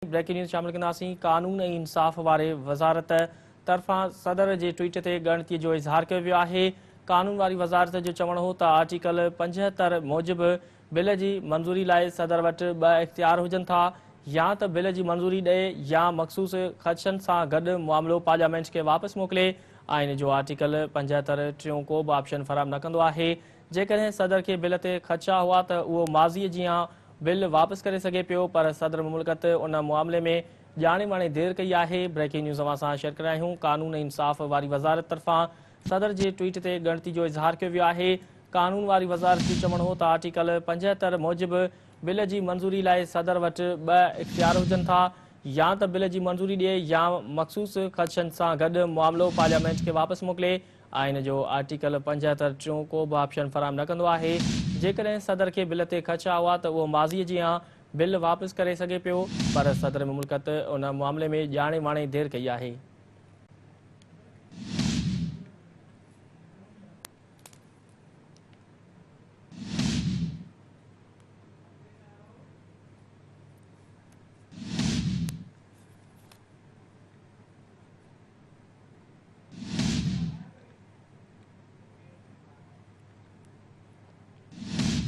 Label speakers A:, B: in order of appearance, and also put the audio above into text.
A: Breaking news शामिल कंदासीं। कानून ऐं इंसाफ़ वारे वज़ारत तरफ़ां सदर जे ट्वीट ते ॻणतीअ जो इज़हार कयो वियो आहे। कानून वारी वज़ारत जो चवणु हो त आर्टिकल 75 मूजिबि बिल जी मंज़ूरी लाइ सदर वटि ॿ इख़्तियार हुजनि था, या त बिल जी मंज़ूरी ॾिए या मख़सूस ख़दशनि सां गॾु मामिलो पार्लियामेंट खे वापसि मोकिले। आइन जो आर्टिकल 75 टियों को बि ऑप्शन फराहम न कंदो आहे। जेकॾहिं सदर खे बिल ते ख़दशा हुआ त उहो माज़ीअ जीअं बिल वापसि करे सघे पियो, पर सदर मुमलिकत उन मामले में ॼाणे माणे देरि कई आहे। ब्रेकिंग न्यूज़ अवां सां शेयर कराया आहियूं। कानून ऐं इंसाफ़ वारी वज़ारत तरफ़ां सदर जे ट्वीट ते ॻणती जो इज़हार कयो वियो आहे। कानून वारी वज़ारत जो चवणु हो त आर्टिकल 75 मूजिबि बिल जी मंज़ूरी लाइ सदर वटि ॿ इख़्तियार हुजनि था, या त बिल जी मंज़ूरी ॾिए या मख़सूस ख़दशनि सां गॾु मामिलो पार्लियामेंट खे वापसि मोकिले। आइन जो आर्टिकल 75 टियों को बि ऑप्शन फराहम न कंदो आहे। जेकॾहिं सदर खे बिल ते ख़दशा हुआ त उहो माज़ीअ जीअं बिल वापसि करे सघे पियो, पर सदर मुमलिकत उन मामले में ॼाणे माणे देरि कई आहे।